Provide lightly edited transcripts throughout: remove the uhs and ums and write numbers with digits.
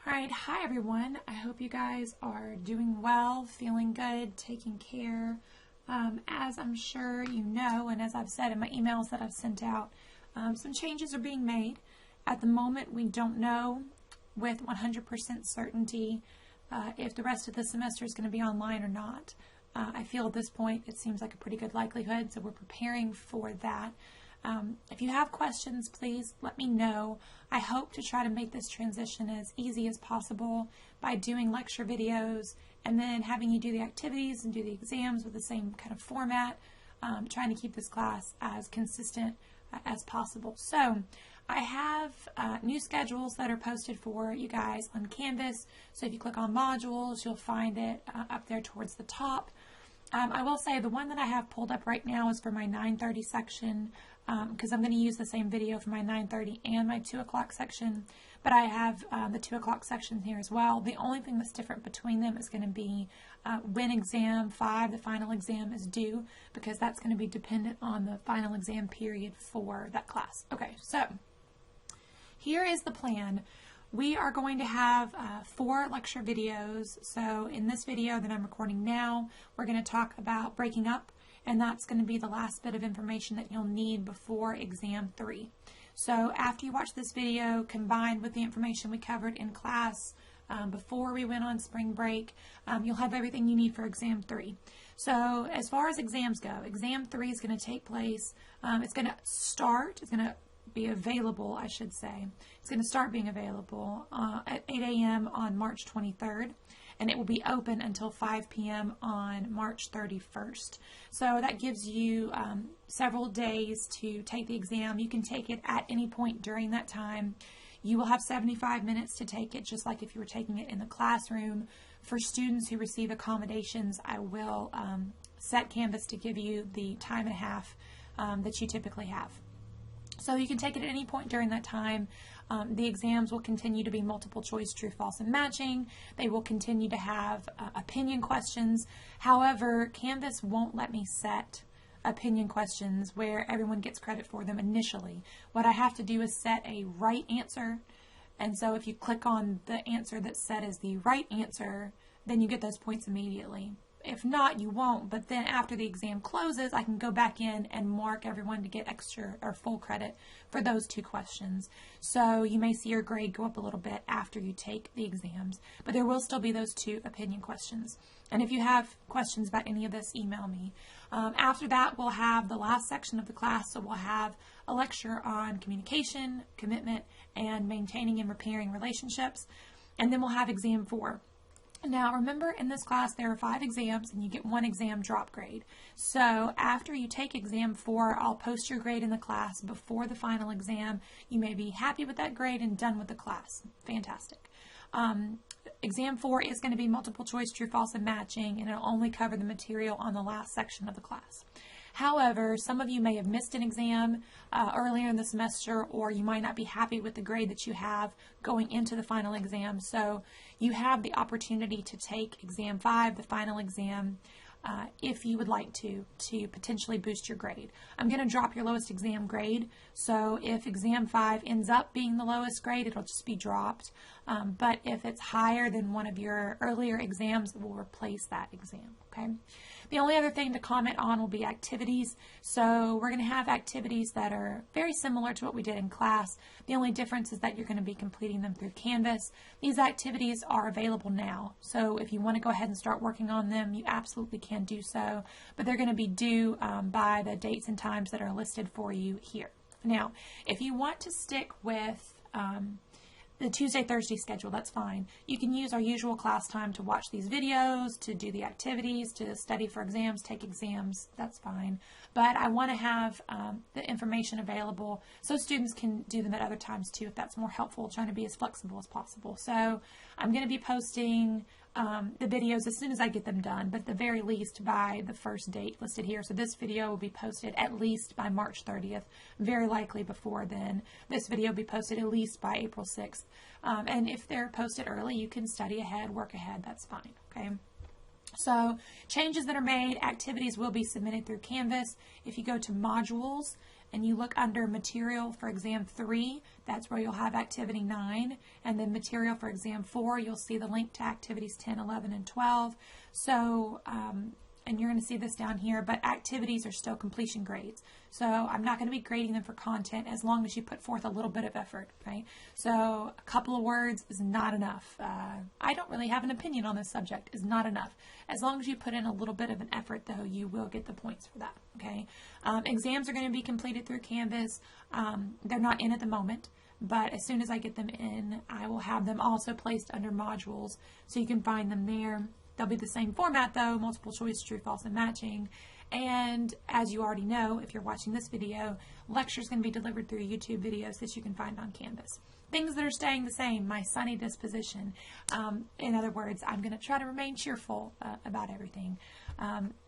All right, hi everyone. I hope you guys are doing well, feeling good, taking care. As I'm sure you know, and as I've said in my emails that I've sent out, some changes are being made. At the moment, we don't know with 100% certainty if the rest of the semester is going to be online or not. I feel at this point it seems like a pretty good likelihood, so we're preparing for that. If you have questions, please let me know. I hope to try to make this transition as easy as possible by doing lecture videos and then having you do the activities and do the exams with the same kind of format, trying to keep this class as consistent as possible. So I have new schedules that are posted for you guys on Canvas. So if you click on modules, you'll find it up there towards the top. I will say the one that I have pulled up right now is for my 9:30 section because I'm going to use the same video for my 9:30 and my 2 o'clock section, but I have the 2 o'clock section here as well. The only thing that's different between them is going to be when exam 5, the final exam, is due, because that's going to be dependent on the final exam period for that class. Okay, so here is the plan. We are going to have 4 lecture videos. So in this video that I'm recording now, we're going to talk about breaking up, and that's going to be the last bit of information that you'll need before exam 3. So after you watch this video, combined with the information we covered in class before we went on spring break, you'll have everything you need for exam 3. So as far as exams go, exam 3 is going to take place, it's going to be available, I should say. It's going to start being available at 8 a.m. on March 23rd, and it will be open until 5 p.m. on March 31st. So that gives you several days to take the exam. You can take it at any point during that time. You will have 75 minutes to take it, just like if you were taking it in the classroom. For students who receive accommodations, I will set Canvas to give you the time and a half that you typically have. So you can take it at any point during that time. The exams will continue to be multiple choice, true, false, and matching. They will continue to have opinion questions. However, Canvas won't let me set opinion questions where everyone gets credit for them initially. What I have to do is set a right answer. And so if you click on the answer that's set as the right answer, then you get those points immediately. If not, you won't, but then after the exam closes, I can go back in and mark everyone to get extra or full credit for those 2 questions. So you may see your grade go up a little bit after you take the exams, but there will still be those 2 opinion questions. And if you have questions about any of this, email me. After that, we'll have the last section of the class, so we'll have a lecture on communication, commitment, and maintaining and repairing relationships, and then we'll have exam 4. Now, remember, in this class, there are 5 exams, and you get 1 exam drop grade. So after you take exam 4, I'll post your grade in the class before the final exam. You may be happy with that grade and done with the class. Fantastic. Exam 4 is going to be multiple choice, true, false, and matching, and it'll only cover the material on the last section of the class. However, some of you may have missed an exam earlier in the semester, or you might not be happy with the grade that you have going into the final exam. So you have the opportunity to take exam 5, the final exam, if you would like to potentially boost your grade. I'm going to drop your lowest exam grade. So if exam 5 ends up being the lowest grade, it'll just be dropped. But if it's higher than one of your earlier exams, it will replace that exam. Okay. The only other thing to comment on will be activities. So we're going to have activities that are very similar to what we did in class. The only difference is that you're going to be completing them through Canvas. These activities are available now. So if you want to go ahead and start working on them, you absolutely can do so. But they're going to be due by the dates and times that are listed for you here. Now, if you want to stick with the Tuesday, Thursday schedule, that's fine. You can use our usual class time to watch these videos, to do the activities, to study for exams, take exams, that's fine. But I want to have the information available so students can do them at other times too, if that's more helpful, trying to be as flexible as possible. So I'm going to be posting the videos as soon as I get them done, but at the very least by the first date listed here. So this video will be posted at least by March 30th, very likely before then. This video will be posted at least by April 6th. And if they're posted early, you can study ahead, work ahead, that's fine, okay? So changes that are made, activities will be submitted through Canvas. If you go to modules, and you look under material for exam 3, that's where you'll have activity 9, and then material for exam 4, you'll see the link to activities 10, 11, and 12. So, and you're going to see this down here, but activities are still completion grades. So I'm not going to be grading them for content as long as you put forth a little bit of effort, right? So a couple of words is not enough. I don't really have an opinion on this subject, is not enough. As long as you put in a little bit of an effort, though, you will get the points for that, okay? Exams are going to be completed through Canvas. They're not in at the moment, but as soon as I get them in, I will have them also placed under modules, so you can find them there. They'll be the same format though, multiple choice, true, false, and matching. And as you already know, if you're watching this video, lectures going to be delivered through YouTube videos that you can find on Canvas. Things that are staying the same, my sunny disposition. In other words, I'm going to try to remain cheerful about everything.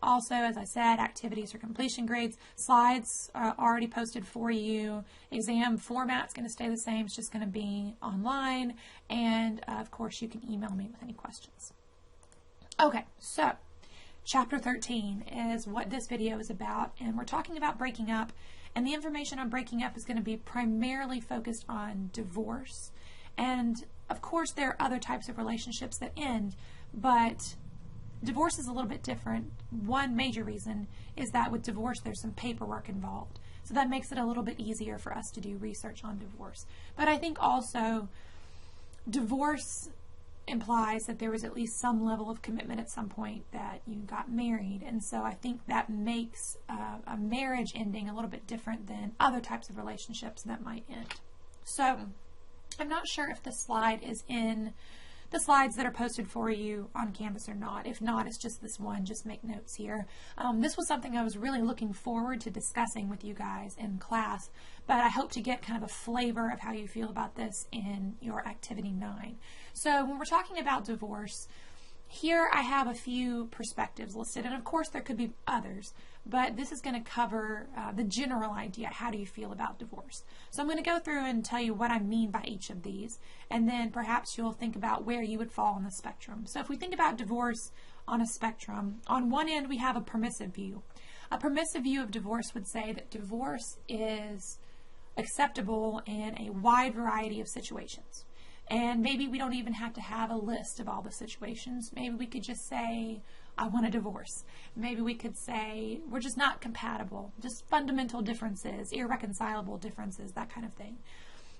Also, as I said, activities are completion grades. Slides are already posted for you. Exam format's going to stay the same. It's just going to be online. And of course, you can email me with any questions. Okay, so chapter 13 is what this video is about, and we're talking about breaking up, and the information on breaking up is going to be primarily focused on divorce. And of course, there are other types of relationships that end, but divorce is a little bit different. One major reason is that with divorce, there's some paperwork involved. So that makes it a little bit easier for us to do research on divorce. But I think also divorce implies that there was at least some level of commitment at some point that you got married, and so I think that makes a marriage ending a little bit different than other types of relationships that might end. So I'm not sure if the slide is in the slides that are posted for you on Canvas or not. If not, it's just this one. Just make notes here. This was something I was really looking forward to discussing with you guys in class, but I hope to get kind of a flavor of how you feel about this in your activity 9. So when we're talking about divorce, here I have a few perspectives listed, and of course there could be others, but this is going to cover the general idea. How do you feel about divorce? So I'm going to go through and tell you what I mean by each of these, and then perhaps you'll think about where you would fall on the spectrum. So if we think about divorce on a spectrum, on one end we have a permissive view. A permissive view of divorce would say that divorce is acceptable in a wide variety of situations. And maybe we don't even have to have a list of all the situations. Maybe we could just say, I want a divorce. Maybe we could say, we're just not compatible. Just fundamental differences, irreconcilable differences, that kind of thing.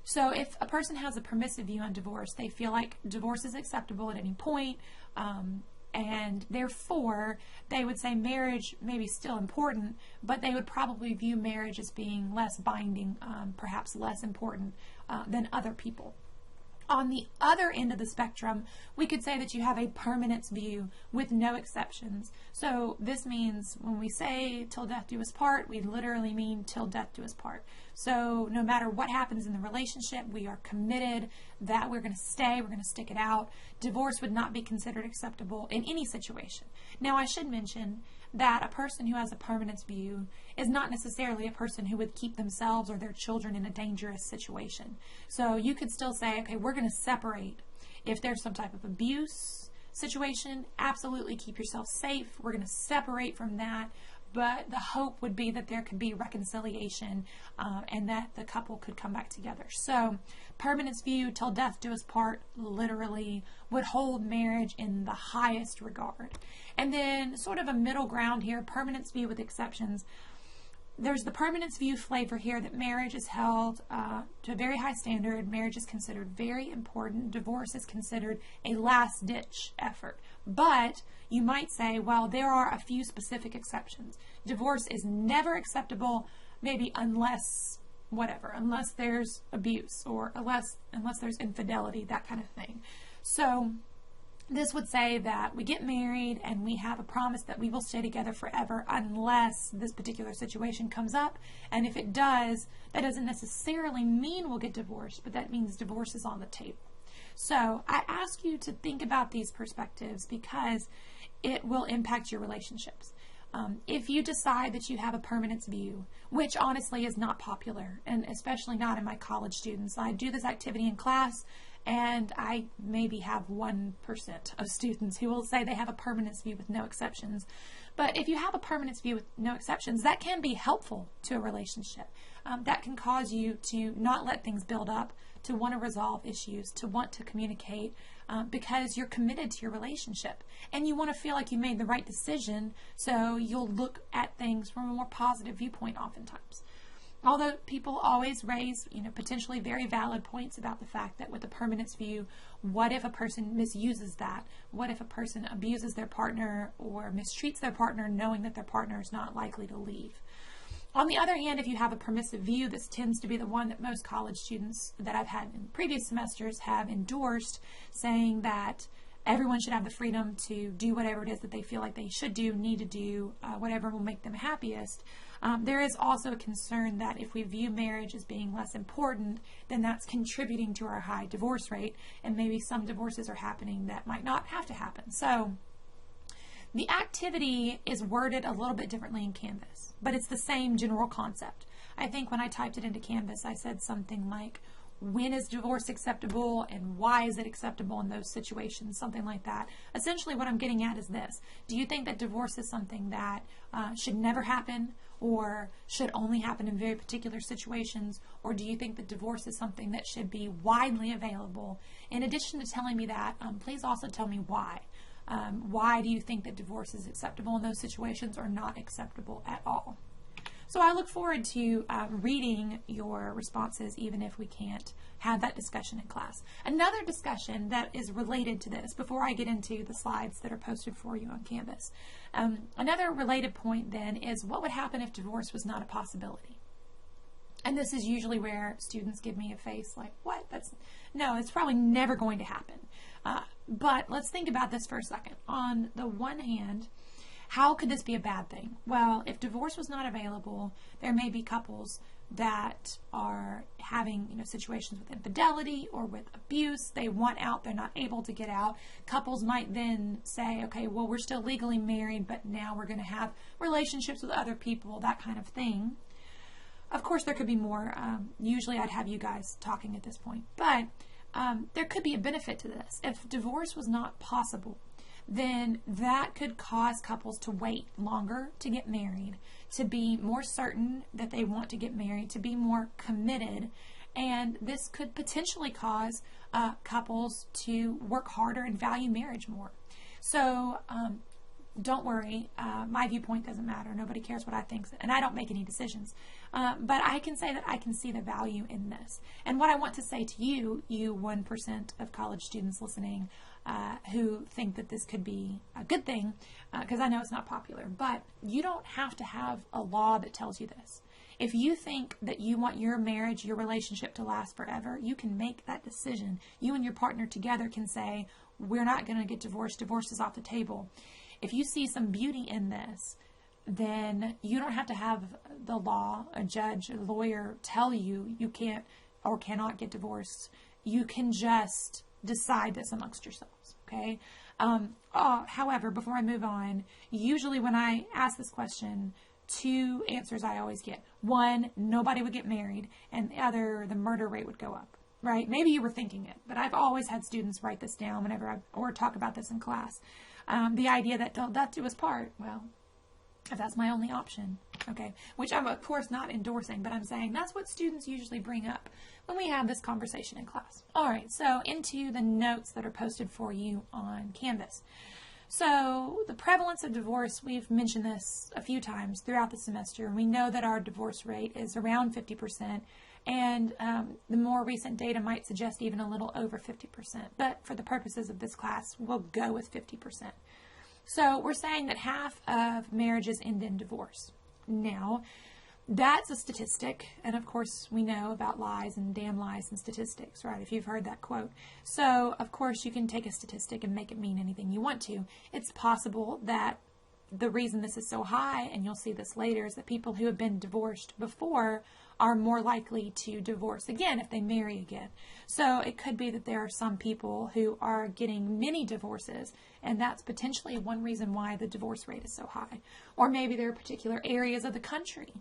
So if a person has a permissive view on divorce, they feel like divorce is acceptable at any point, and therefore they would say marriage may be still important, but they would probably view marriage as being less binding, perhaps less important than other people. On the other end of the spectrum, we could say that you have a permanence view with no exceptions. So this means when we say till death do us part, we literally mean till death do us part. So no matter what happens in the relationship, we are committed that we're going to stay, we're going to stick it out. Divorce would not be considered acceptable in any situation. Now I should mention that a person who has a permanence view is not necessarily a person who would keep themselves or their children in a dangerous situation. So you could still say, okay, we're going to separate. If there's some type of abuse situation, absolutely keep yourself safe. We're going to separate from that. But the hope would be that there could be reconciliation and that the couple could come back together. So permanence view, till death do us part, literally would hold marriage in the highest regard. And then sort of a middle ground here, permanence view with exceptions. There's the permanence view flavor here that marriage is held to a very high standard. Marriage is considered very important. Divorce is considered a last-ditch effort. But you might say, well, there are a few specific exceptions. Divorce is never acceptable, maybe unless there's abuse or unless there's infidelity, that kind of thing. So this would say that we get married and we have a promise that we will stay together forever unless this particular situation comes up. And if it does, that doesn't necessarily mean we'll get divorced, but that means divorce is on the table. So I ask you to think about these perspectives because it will impact your relationships. If you decide that you have a permanence view, which honestly is not popular, and especially not in my college students. I do this activity in class, And I maybe have 1% of students who will say they have a permanence view with no exceptions. But if you have a permanence view with no exceptions, that can be helpful to a relationship. That can cause you to not let things build up, to want to resolve issues, to want to communicate, because you're committed to your relationship and you want to feel like you made the right decision, so you'll look at things from a more positive viewpoint oftentimes. Although people always raise, potentially very valid points about the fact that with a permanence view, what if a person misuses that? What if a person abuses their partner or mistreats their partner knowing that their partner is not likely to leave? On the other hand, if you have a permissive view, this tends to be the one that most college students that I've had in previous semesters have endorsed, saying that everyone should have the freedom to do whatever it is that they feel like they should do, need to do, whatever will make them happiest. There is also a concern that if we view marriage as being less important, then that's contributing to our high divorce rate, and maybe some divorces are happening that might not have to happen. So the activity is worded a little bit differently in Canvas, but it's the same general concept. I think when I typed it into Canvas, I said something like, when is divorce acceptable and why is it acceptable in those situations, something like that. Essentially what I'm getting at is this. Do you think that divorce is something that should never happen or should only happen in very particular situations? Or do you think that divorce is something that should be widely available? In addition to telling me that, please also tell me why. Why do you think that divorce is acceptable in those situations or not acceptable at all? So I look forward to reading your responses, even if we can't have that discussion in class. Another discussion that is related to this, before I get into the slides that are posted for you on Canvas, another related point then is what would happen if divorce was not a possibility? And this is usually where students give me a face like, what? No, it's probably never going to happen. But let's think about this for a second. On the one hand, how could this be a bad thing? Well, if divorce was not available, there may be couples that are having, situations with infidelity or with abuse. They want out, they're not able to get out. Couples might then say, okay, well, we're still legally married, but now we're going to have relationships with other people, that kind of thing. Of course, there could be more. Usually I'd have you guys talking at this point, but there could be a benefit to this. If divorce was not possible, then that could cause couples to wait longer to get married, to be more certain that they want to get married, to be more committed. And this could potentially cause couples to work harder and value marriage more. So don't worry, my viewpoint doesn't matter. Nobody cares what I think, and I don't make any decisions. But I can say that I can see the value in this. And what I want to say to you, you 1% of college students listening, who think that this could be a good thing, because I know it's not popular, but you don't have to have a law that tells you this. If you think that you want your marriage, your relationship to last forever, you can make that decision. You and your partner together can say, we're not going to get divorced. Divorce is off the table. If you see some beauty in this, then you don't have to have the law, a judge, a lawyer tell you you can't or cannot get divorced. You can just decide this amongst yourselves, okay? However, before I move on, usually when I ask this question, 2 answers I always get. 1, nobody would get married, and the other, the murder rate would go up, right? Maybe you were thinking it, but I've always had students write this down whenever or talk about this in class. The idea that don't death do us part, well, if that's my only option, okay, which I'm of course not endorsing, but I'm saying that's what students usually bring up when we have this conversation in class. All right, so into the notes that are posted for you on Canvas. So the prevalence of divorce, we've mentioned this a few times throughout the semester. We know that our divorce rate is around 50%, and the more recent data might suggest even a little over 50%. But for the purposes of this class, we'll go with 50%. So we're saying that half of marriages end in divorce. Now, that's a statistic, and of course we know about lies and damn lies and statistics, right, if you've heard that quote. So, of course, you can take a statistic and make it mean anything you want to. It's possible that the reason this is so high, and you'll see this later, is that people who have been divorced before are more likely to divorce again if they marry again. So it could be that there are some people who are getting many divorces, and that's potentially one reason why the divorce rate is so high. Or maybe there are particular areas of the country.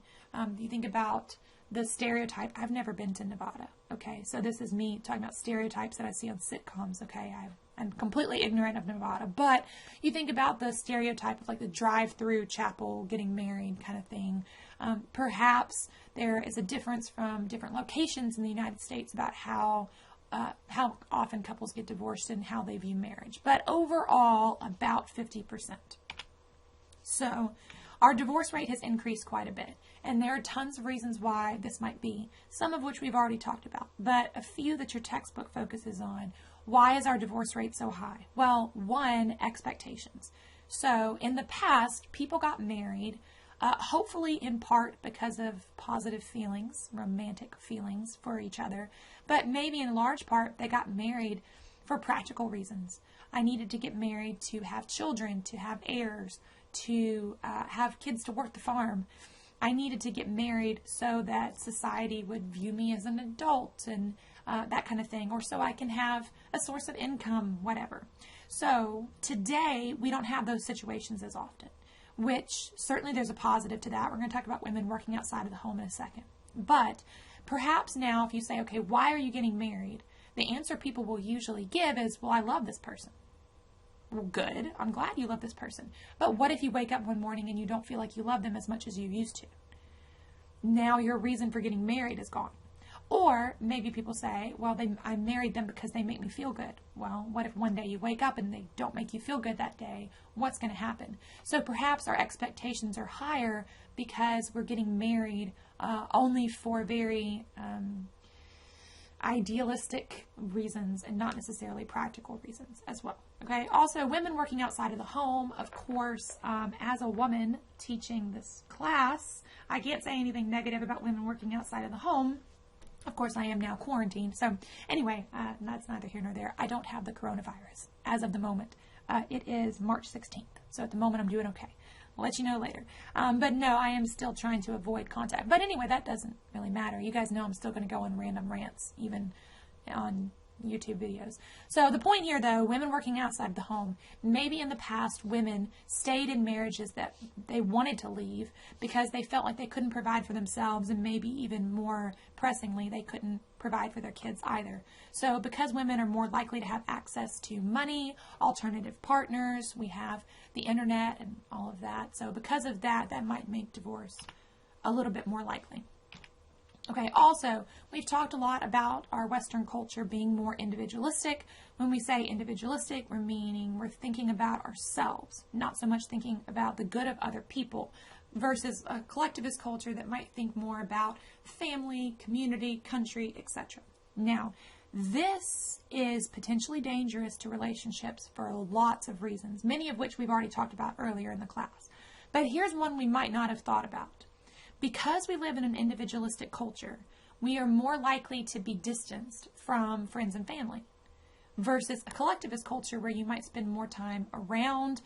You think about the stereotype. I've never been to Nevada. Okay. So this is me talking about stereotypes that I see on sitcoms. Okay. I'm completely ignorant of Nevada, but you think about the stereotype of like the drive-through chapel getting married kind of thing. Perhaps there is a difference from different locations in the United States about how often couples get divorced and how they view marriage. But overall, about 50%. So our divorce rate has increased quite a bit. And there are tons of reasons why this might be, some of which we've already talked about, but a few that your textbook focuses on. Why is our divorce rate so high? Well, one, expectations. So in the past, people got married, hopefully in part because of positive feelings, romantic feelings for each other, but maybe in large part they got married for practical reasons. I needed to get married to have children, to have heirs, to have kids to work the farm. I needed to get married so that society would view me as an adult and that kind of thing, or so I can have a source of income, whatever. So today, we don't have those situations as often, which certainly there's a positive to that. We're going to talk about women working outside of the home in a second. But perhaps now if you say, okay, why are you getting married? The answer people will usually give is, well, I love this person. Well, good. I'm glad you love this person. But what if you wake up one morning and you don't feel like you love them as much as you used to? Now your reason for getting married is gone. Or maybe people say, well, I married them because they make me feel good. Well, what if one day you wake up and they don't make you feel good that day? What's going to happen? So perhaps our expectations are higher because we're getting married only for very idealistic reasons and not necessarily practical reasons as well. Okay. Also, women working outside of the home, of course, as a woman teaching this class, I can't say anything negative about women working outside of the home. Of course, I am now quarantined. So anyway, that's neither here nor there. I don't have the coronavirus as of the moment. It is March 16th. So at the moment, I'm doing okay. I'll let you know later. But no, I am still trying to avoid contact. But anyway, that doesn't really matter. You guys know I'm still going to go on random rants, even on YouTube videos. So the point here, though, women working outside the home, maybe in the past women stayed in marriages that they wanted to leave because they felt like they couldn't provide for themselves, and maybe even more pressingly, they couldn't provide for their kids either. So because women are more likely to have access to money, alternative partners, we have the internet and all of that. So because of that, that might make divorce a little bit more likely. Okay, also, we've talked a lot about our Western culture being more individualistic. When we say individualistic, we're thinking about ourselves, not so much thinking about the good of other people, versus a collectivist culture that might think more about family, community, country, etc. Now, this is potentially dangerous to relationships for lots of reasons, many of which we've already talked about earlier in the class. But here's one we might not have thought about. Because we live in an individualistic culture, we are more likely to be distanced from friends and family versus a collectivist culture where you might spend more time around,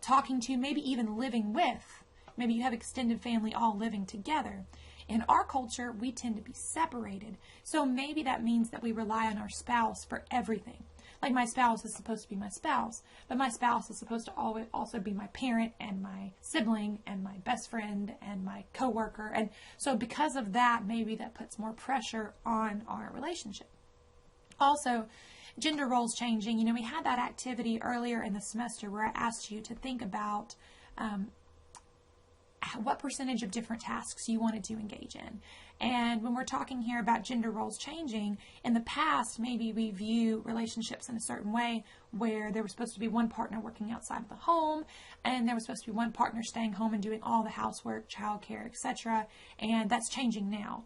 talking to, maybe even living with. Maybe you have extended family all living together. In our culture, we tend to be separated. So maybe that means that we rely on our spouse for everything. Like my spouse is supposed to be my spouse, but my spouse is supposed to always also be my parent and my sibling and my best friend and my coworker. And so because of that, maybe that puts more pressure on our relationship. Also, gender roles changing. You know, we had that activity earlier in the semester where I asked you to think about what percentage of different tasks you wanted to engage in. And when we're talking here about gender roles changing, in the past, maybe we view relationships in a certain way where there was supposed to be one partner working outside of the home, and there was supposed to be one partner staying home and doing all the housework, childcare, etc. And that's changing now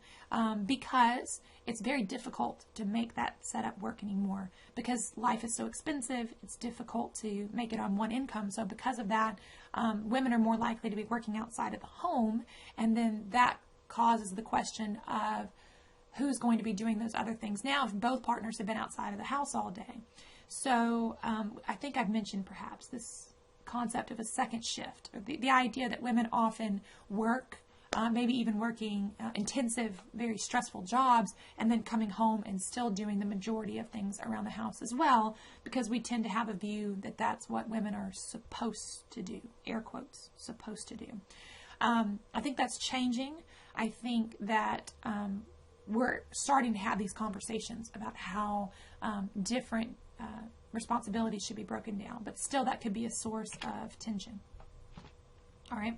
because it's very difficult to make that setup work anymore because life is so expensive. It's difficult to make it on one income. So because of that, women are more likely to be working outside of the home, and then that causes the question of who's going to be doing those other things now if both partners have been outside of the house all day. So I think I've mentioned perhaps this concept of a second shift, or the idea that women often work, maybe even working intensive, very stressful jobs, and then coming home and still doing the majority of things around the house as well, because we tend to have a view that that's what women are supposed to do, air quotes, supposed to do. I think that's changing. I think that we're starting to have these conversations about how different responsibilities should be broken down, but still that could be a source of tension. All right.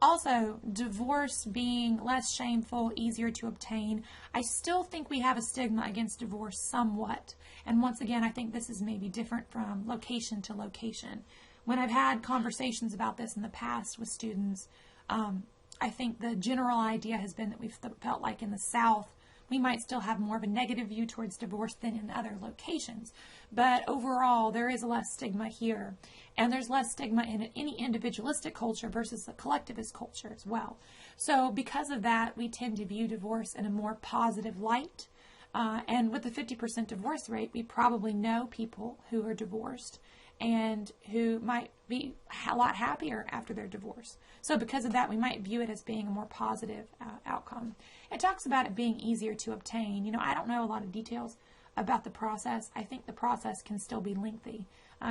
Also, divorce being less shameful, easier to obtain. I still think we have a stigma against divorce somewhat. And once again, I think this is maybe different from location to location. When I've had conversations about this in the past with students, I think the general idea has been that we've felt like in the South, we might still have more of a negative view towards divorce than in other locations. But overall, there is less stigma here. And there's less stigma in any individualistic culture versus a collectivist culture as well. So because of that, we tend to view divorce in a more positive light. And with the 50% divorce rate, we probably know people who are divorced and who might be a lot happier after their divorce. So because of that, we might view it as being a more positive outcome. It talks about it being easier to obtain. You know, I don't know a lot of details about the process. I think the process can still be lengthy,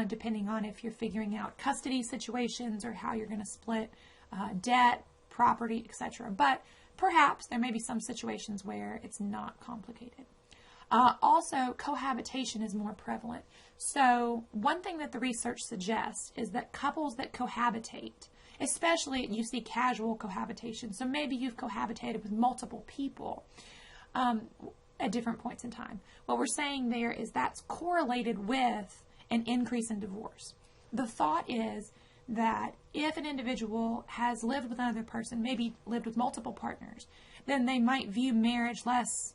depending on if you're figuring out custody situations or how you're going to split debt, property, etc. But perhaps there may be some situations where it's not complicated. Also, cohabitation is more prevalent. So one thing that the research suggests is that couples that cohabitate, especially you see casual cohabitation, so maybe you've cohabitated with multiple people at different points in time. What we're saying there is that's correlated with an increase in divorce. The thought is that if an individual has lived with another person, maybe lived with multiple partners, then they might view marriage less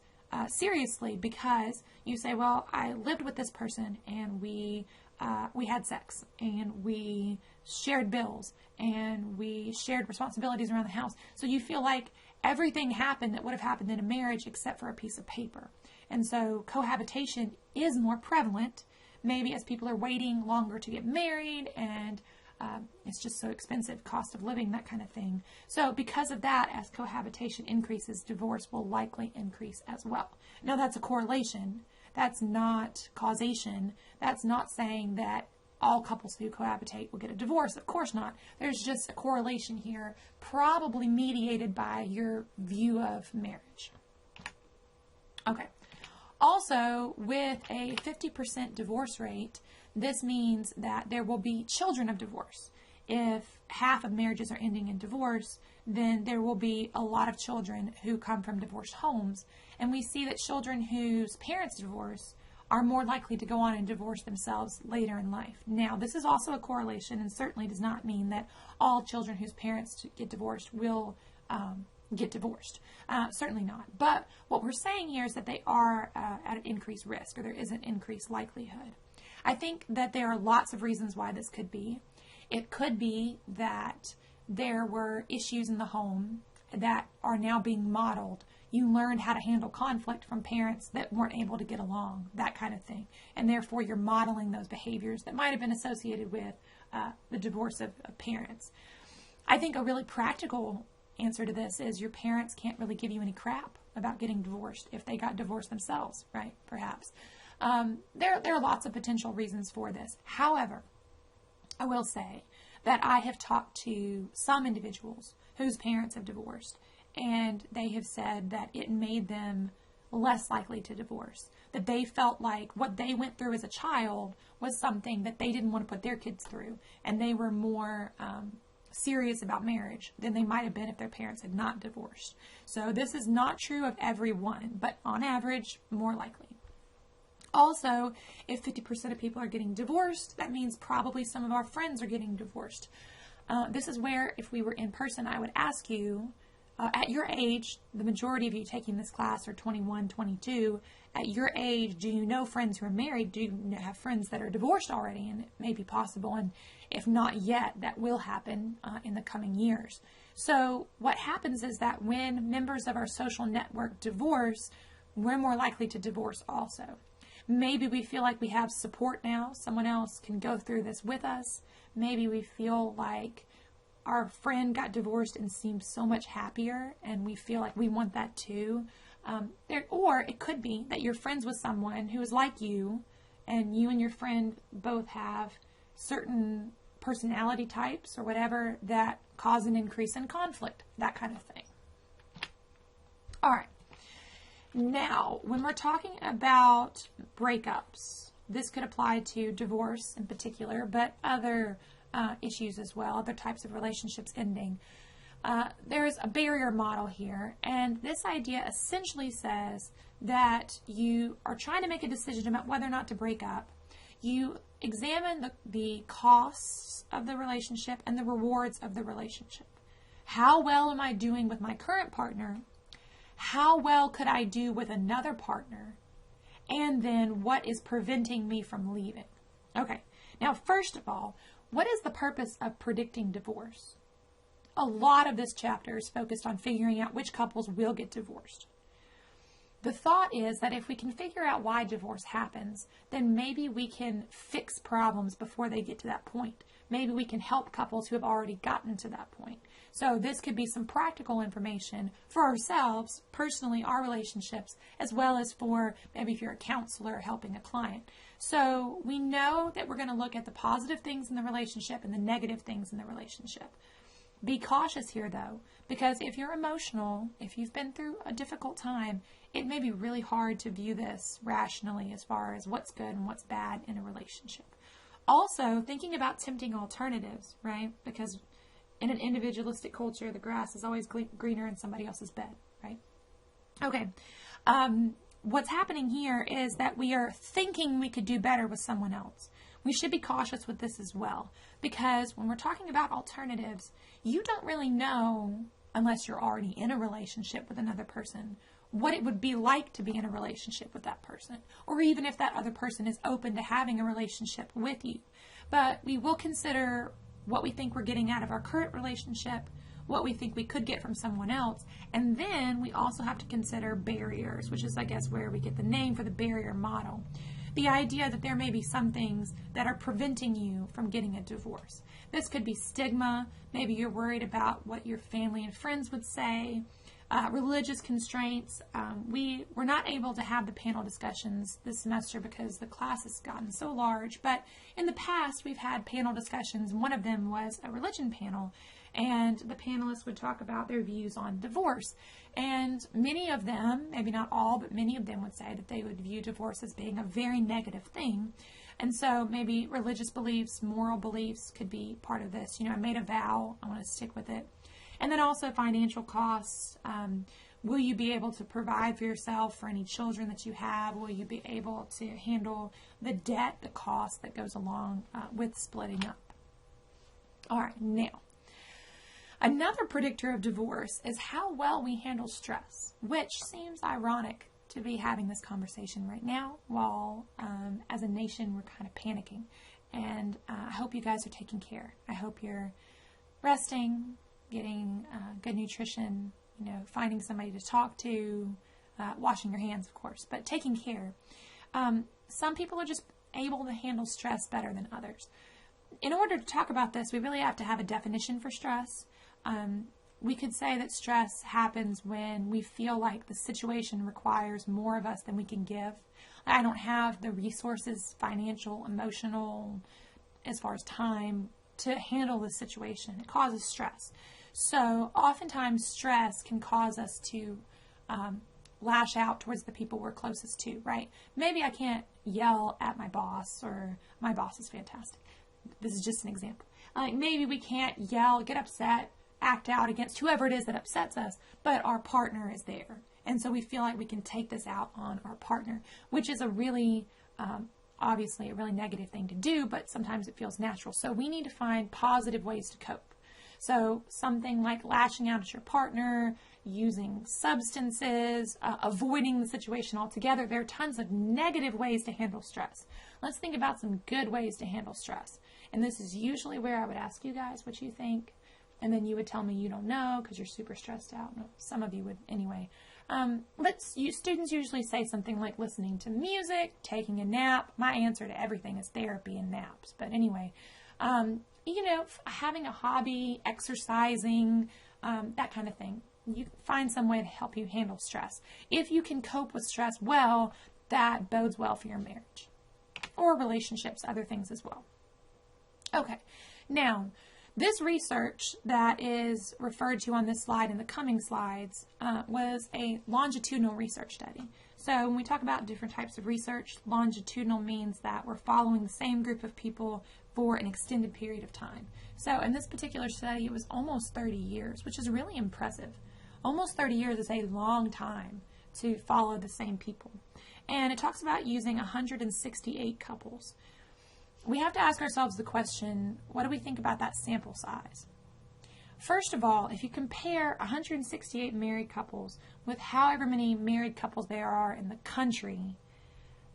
seriously, because you say, well, I lived with this person and we had sex and we shared bills and we shared responsibilities around the house. So you feel like everything happened that would have happened in a marriage except for a piece of paper. And so cohabitation is more prevalent, maybe as people are waiting longer to get married and it's just so expensive, cost of living, that kind of thing. So because of that, as cohabitation increases, divorce will likely increase as well. Now that's a correlation. That's not causation. That's not saying that all couples who cohabitate will get a divorce. Of course not. There's just a correlation here, probably mediated by your view of marriage. Okay. Also, with a 50% divorce rate, this means that there will be children of divorce. If half of marriages are ending in divorce, then there will be a lot of children who come from divorced homes. And we see that children whose parents divorce are more likely to go on and divorce themselves later in life. Now, this is also a correlation and certainly does not mean that all children whose parents get divorced will get divorced. Certainly not. But what we're saying here is that they are at an increased risk, or there is an increased likelihood. I think that there are lots of reasons why this could be. It could be that there were issues in the home that are now being modeled. You learned how to handle conflict from parents that weren't able to get along, that kind of thing. And therefore, you're modeling those behaviors that might have been associated with the divorce of parents. I think a really practical answer to this is your parents can't really give you any crap about getting divorced if they got divorced themselves, right? Perhaps. There are lots of potential reasons for this. However, I will say that I have talked to some individuals whose parents have divorced, and they have said that it made them less likely to divorce, that they felt like what they went through as a child was something that they didn't want to put their kids through, and they were more serious about marriage than they might have been if their parents had not divorced. So this is not true of everyone, but on average, more likely. Also, if 50% of people are getting divorced, that means probably some of our friends are getting divorced. This is where, if we were in person, I would ask you, at your age, the majority of you taking this class are 21, 22. At your age, do you know friends who are married? Do you have friends that are divorced already? And it may be possible. And if not yet, that will happen in the coming years. So what happens is that when members of our social network divorce, we're more likely to divorce also. Maybe we feel like we have support now. Someone else can go through this with us. Maybe we feel like our friend got divorced and seems so much happier, and we feel like we want that too. Or it could be that you're friends with someone who is like you, and you and your friend both have certain personality types or whatever that cause an increase in conflict, that kind of thing. All right. Now, when we're talking about breakups, this could apply to divorce in particular, but other issues as well, other types of relationships ending. There's a barrier model here, and this idea essentially says that you are trying to make a decision about whether or not to break up. You examine the costs of the relationship and the rewards of the relationship. How well am I doing with my current partner? How well could I do with another partner? And then what is preventing me from leaving? Okay, now first of all, what is the purpose of predicting divorce? A lot of this chapter is focused on figuring out which couples will get divorced. The thought is that if we can figure out why divorce happens, then maybe we can fix problems before they get to that point. Maybe we can help couples who have already gotten to that point. So this could be some practical information for ourselves, personally, our relationships, as well as for maybe if you're a counselor helping a client. So we know that we're going to look at the positive things in the relationship and the negative things in the relationship. Be cautious here, though, because if you're emotional, if you've been through a difficult time, it may be really hard to view this rationally as far as what's good and what's bad in a relationship. Also, thinking about tempting alternatives, right? Because in an individualistic culture, the grass is always greener in somebody else's bed, right? Okay. What's happening here is that we are thinking we could do better with someone else. We should be cautious with this as well, because when we're talking about alternatives, you don't really know, unless you're already in a relationship with another person, what it would be like to be in a relationship with that person, or even if that other person is open to having a relationship with you. But we will consider what we think we're getting out of our current relationship, what we think we could get from someone else, and then we also have to consider barriers, which is, I guess, where we get the name for the barrier model. The idea that there may be some things that are preventing you from getting a divorce. This could be stigma. Maybe you're worried about what your family and friends would say. Religious constraints. We were not able to have the panel discussions this semester because the class has gotten so large, but in the past we've had panel discussions. One of them was a religion panel, and the panelists would talk about their views on divorce. And many of them, maybe not all, but many of them would say that they would view divorce as being a very negative thing. And so maybe religious beliefs, moral beliefs could be part of this. I made a vow, I want to stick with it. And then also financial costs. Will you be able to provide for yourself, for any children that you have? Will you be able to handle the debt, the cost that goes along with splitting up? All right, now, another predictor of divorce is how well we handle stress, which seems ironic to be having this conversation right now while as a nation we're kind of panicking. And I hope you guys are taking care. I hope you're resting, getting good nutrition, finding somebody to talk to, washing your hands, of course, but taking care. Some people are just able to handle stress better than others. In order to talk about this, we really have to have a definition for stress. We could say that stress happens when we feel like the situation requires more of us than we can give. I don't have the resources, financial, emotional, as far as time, to handle the situation. It causes stress. So oftentimes stress can cause us to lash out towards the people we're closest to, right? Maybe I can't yell at my boss, or my boss is fantastic. This is just an example. Maybe we can't yell, get upset, act out against whoever it is that upsets us, but our partner is there. And so we feel like we can take this out on our partner, which is a really, obviously a really negative thing to do, but sometimes it feels natural. So we need to find positive ways to cope. So something like lashing out at your partner, using substances, avoiding the situation altogether. There are tons of negative ways to handle stress. Let's think about some good ways to handle stress. And this is usually where I would ask you guys what you think. And then you would tell me you don't know because you're super stressed out. Some of you would anyway. Students usually say something like listening to music, taking a nap. My answer to everything is therapy and naps. But anyway, having a hobby, exercising, that kind of thing. You find some way to help you handle stress. If you can cope with stress well, that bodes well for your marriage or relationships, other things as well. Okay, now, This research that is referred to on this slide and the coming slides was a longitudinal research study. So when we talk about different types of research, longitudinal means that we're following the same group of people for an extended period of time. So in this particular study, it was almost 30 years, which is really impressive. Almost 30 years is a long time to follow the same people. And it talks about using 168 couples. We have to ask ourselves the question, what do we think about that sample size? First of all, if you compare 168 married couples with however many married couples there are in the country,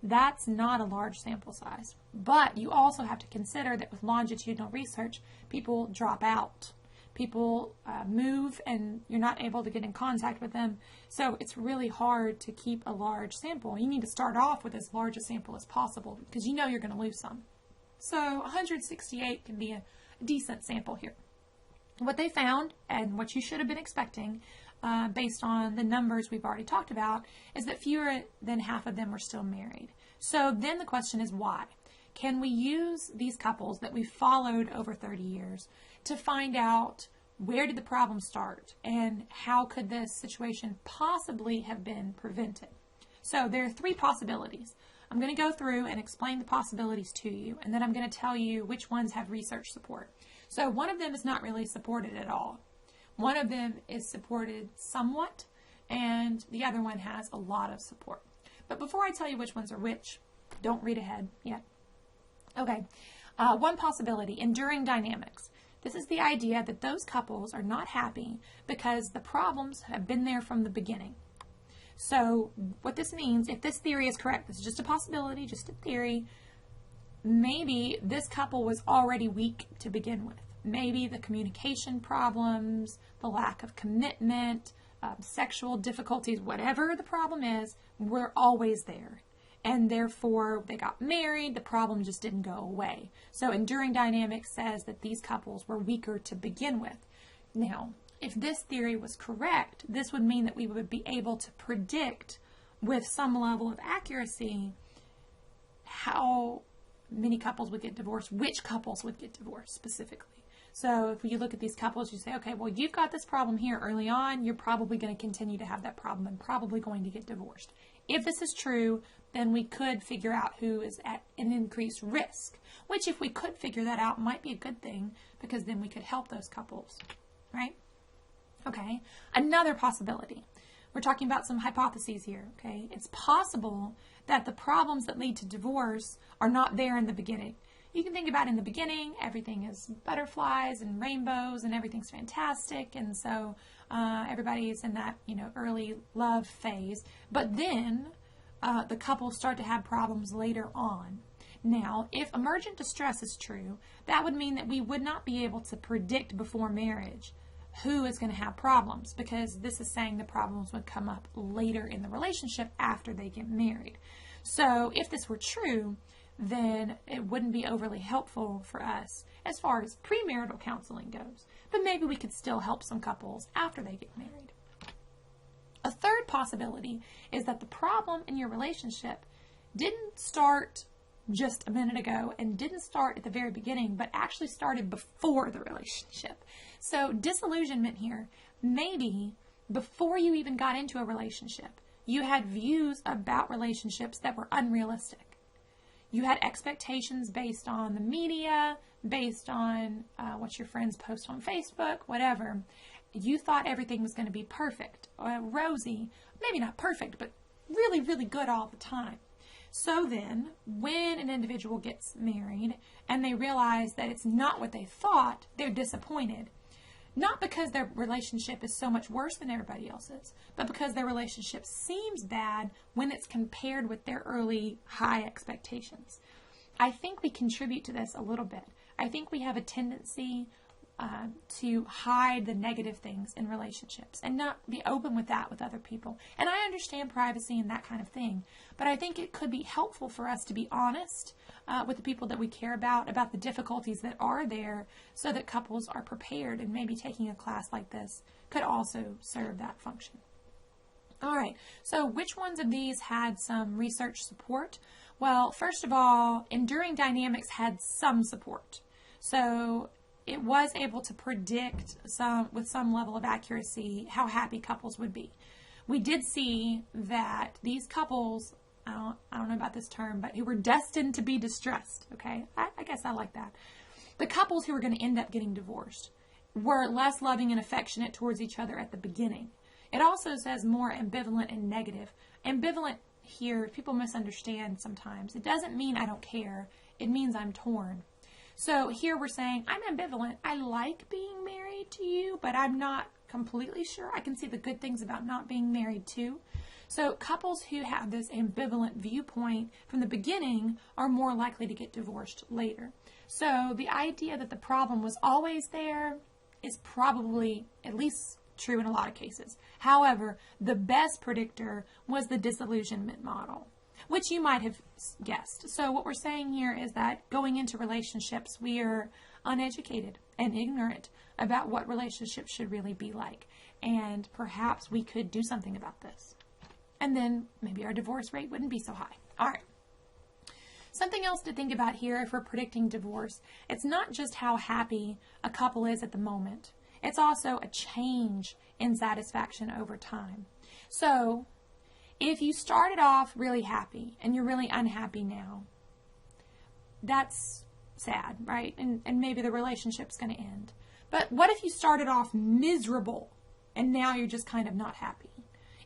that's not a large sample size. But you also have to consider that with longitudinal research, people drop out. People move and you're not able to get in contact with them. So it's really hard to keep a large sample. You need to start off with as large a sample as possible because you know you're going to lose some. So 168 can be a decent sample here. What they found, and what you should have been expecting, based on the numbers we've already talked about, is that fewer than half of them were still married. So then the question is why? Can we use these couples that we've followed over 30 years to find out where did the problem start and how could this situation possibly have been prevented? So there are three possibilities. I'm going to go through and explain the possibilities to you, and then I'm going to tell you which ones have research support. So one of them is not really supported at all. One of them is supported somewhat, and the other one has a lot of support. But before I tell you which ones are which, don't read ahead yet. Okay, one possibility, enduring dynamics. This is the idea that those couples are not happy because the problems have been there from the beginning. So what this means, if this theory is correct, this is just a possibility, just a theory, maybe this couple was already weak to begin with. Maybe the communication problems, the lack of commitment, sexual difficulties, whatever the problem is, were always there. And therefore, they got married, the problem just didn't go away. So enduring dynamics says that these couples were weaker to begin with. Now, if this theory was correct, this would mean that we would be able to predict with some level of accuracy how many couples would get divorced, which couples would get divorced specifically. So if you look at these couples, you say, okay, well, you've got this problem here early on, you're probably going to continue to have that problem and probably going to get divorced. If this is true, then we could figure out who is at an increased risk, which if we could figure that out might be a good thing because then we could help those couples, right? Okay, another possibility. We're talking about some hypotheses here, okay? It's possible that the problems that lead to divorce are not there in the beginning. You can think about in the beginning, everything is butterflies and rainbows and everything's fantastic. And so everybody's in that, early love phase. But then the couples start to have problems later on. Now, if emergent distress is true, that would mean that we would not be able to predict before marriage who is going to have problems, because this is saying the problems would come up later in the relationship after they get married. So if this were true, then it wouldn't be overly helpful for us as far as premarital counseling goes. But maybe we could still help some couples after they get married. A third possibility is that the problem in your relationship didn't start just a minute ago and didn't start at the very beginning, but actually started before the relationship. So disillusionment here, maybe before you even got into a relationship, you had views about relationships that were unrealistic. You had expectations based on the media, based on what your friends post on Facebook, whatever. You thought everything was going to be perfect, or rosy, maybe not perfect, but really, really good all the time. So then, when an individual gets married and they realize that it's not what they thought, they're disappointed. Not because their relationship is so much worse than everybody else's, but because their relationship seems bad when it's compared with their early high expectations. I think we contribute to this a little bit. I think we have a tendency to hide the negative things in relationships and not be open with that with other people. And I understand privacy and that kind of thing, but I think it could be helpful for us to be honest with the people that we care about the difficulties that are there, so that couples are prepared, and maybe taking a class like this could also serve that function. All right, so which ones of these had some research support? Well, first of all, enduring dynamics had some support. So it was able to predict with some level of accuracy how happy couples would be. We did see that these couples, I don't know about this term, but who were destined to be distressed, okay? I guess I like that. The couples who were going to end up getting divorced were less loving and affectionate towards each other at the beginning. It also says more ambivalent and negative. Ambivalent here, people misunderstand sometimes. It doesn't mean I don't care. It means I'm torn. So here we're saying, I'm ambivalent. I like being married to you, but I'm not completely sure. I can see the good things about not being married too. So couples who have this ambivalent viewpoint from the beginning are more likely to get divorced later. So the idea that the problem was always there is probably at least true in a lot of cases. However, the best predictor was the disillusionment model, which you might have guessed. So what we're saying here is that going into relationships, we are uneducated and ignorant about what relationships should really be like. And perhaps we could do something about this. And then maybe our divorce rate wouldn't be so high. All right. Something else to think about here if we're predicting divorce. It's not just how happy a couple is at the moment. It's also a change in satisfaction over time. So if you started off really happy and you're really unhappy now, that's sad, right? And maybe the relationship's going to end. But what if you started off miserable and now you're just kind of not happy?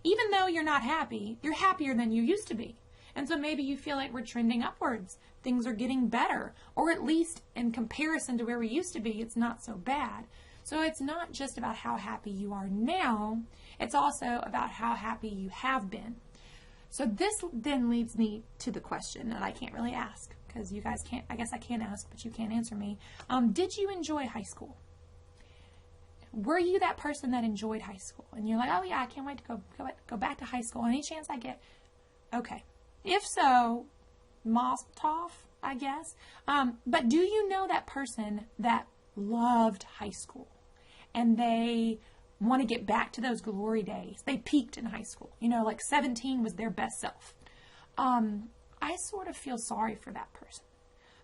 Even though you're not happy, you're happier than you used to be. And so maybe you feel like we're trending upwards. Things are getting better. Or at least in comparison to where we used to be, it's not so bad. So it's not just about how happy you are now. It's also about how happy you have been. So this then leads me to the question that I can't really ask because you guys can't, I guess I can ask, but you can't answer me. Did you enjoy high school? Were you that person that enjoyed high school? And you're like, oh yeah, I can't wait to go back to high school. Any chance I get? Okay. If so, mazel tov, I guess. But do you know that person that loved high school and they want to get back to those glory days? They peaked in high school. You know, like 17 was their best self. I sort of feel sorry for that person.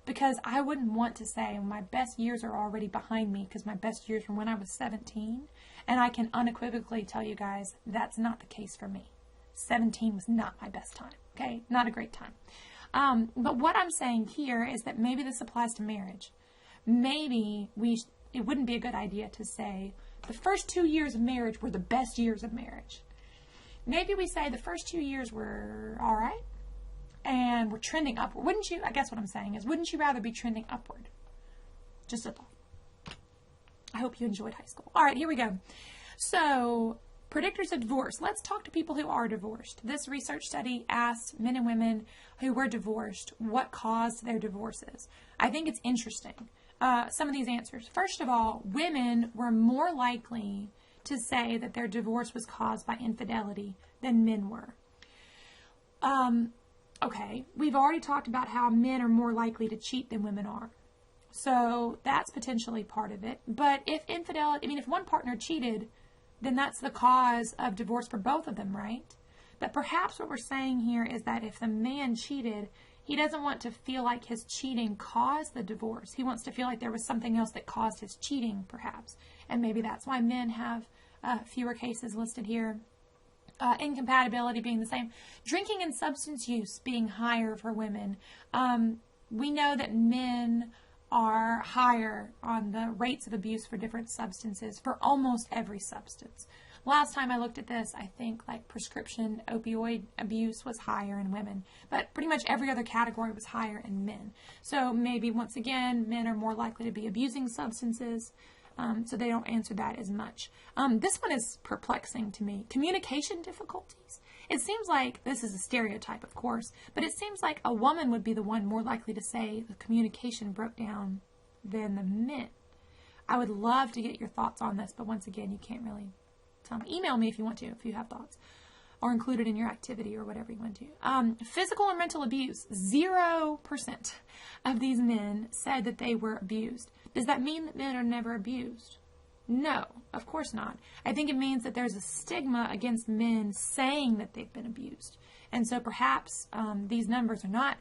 Because I wouldn't want to say my best years are already behind me because my best years were when I was 17. And I can unequivocally tell you guys that's not the case for me. 17 was not my best time. Okay? Not a great time. But what I'm saying here is that maybe this applies to marriage. Maybe it wouldn't be a good idea to say the first 2 years of marriage were the best years of marriage. Maybe we say the first 2 years were all right. And we're trending upward. Wouldn't you, I guess what I'm saying is, wouldn't you rather be trending upward? Just a thought. I hope you enjoyed high school. All right, here we go. So, predictors of divorce. Let's talk to people who are divorced. This research study asked men and women who were divorced what caused their divorces. I think it's interesting. Some of these answers. First of all, women were more likely to say that their divorce was caused by infidelity than men were. Okay, we've already talked about how men are more likely to cheat than women are. So that's potentially part of it. But if infidelity, if one partner cheated, then that's the cause of divorce for both of them, right? But perhaps what we're saying here is that if the man cheated, he doesn't want to feel like his cheating caused the divorce. He wants to feel like there was something else that caused his cheating, perhaps. And maybe that's why men have fewer cases listed here. Incompatibility being the same. Drinking and substance use being higher for women. We know that men are higher on the rates of abuse for different substances for almost every substance. Last time I looked at this, I think like prescription opioid abuse was higher in women, but pretty much every other category was higher in men. So maybe once again, men are more likely to be abusing substances. So they don't answer that as much. This one is perplexing to me. Communication difficulties. It seems like, this is a stereotype, of course, but it seems like a woman would be the one more likely to say the communication broke down than the men. I would love to get your thoughts on this, but once again, you can't really tell me. Email me if you want to, if you have thoughts, or include it in your activity or whatever you want to. Physical or mental abuse. 0% of these men said that they were abused. Does that mean that men are never abused? No, of course not. I think it means that there's a stigma against men saying that they've been abused. And so perhaps these numbers are not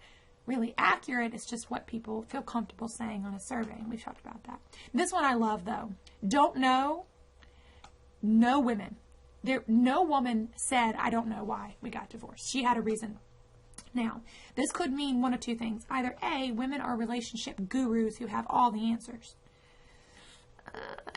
really accurate. It's just what people feel comfortable saying on a survey. And we've talked about that. This one I love, though. Don't know. No women. No woman said, I don't know why we got divorced. She had a reason. Now, this could mean one of two things. Either A, women are relationship gurus who have all the answers.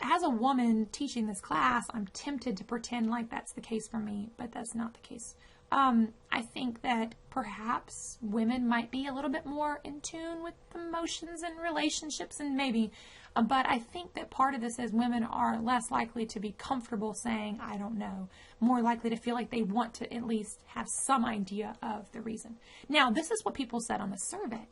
As a woman teaching this class, I'm tempted to pretend like that's the case for me, but that's not the case. I think that perhaps women might be a little bit more in tune with emotions and relationships, and maybe, but I think that part of this is women are less likely to be comfortable saying, I don't know, more likely to feel like they want to at least have some idea of the reason. Now, this is what people said on the survey,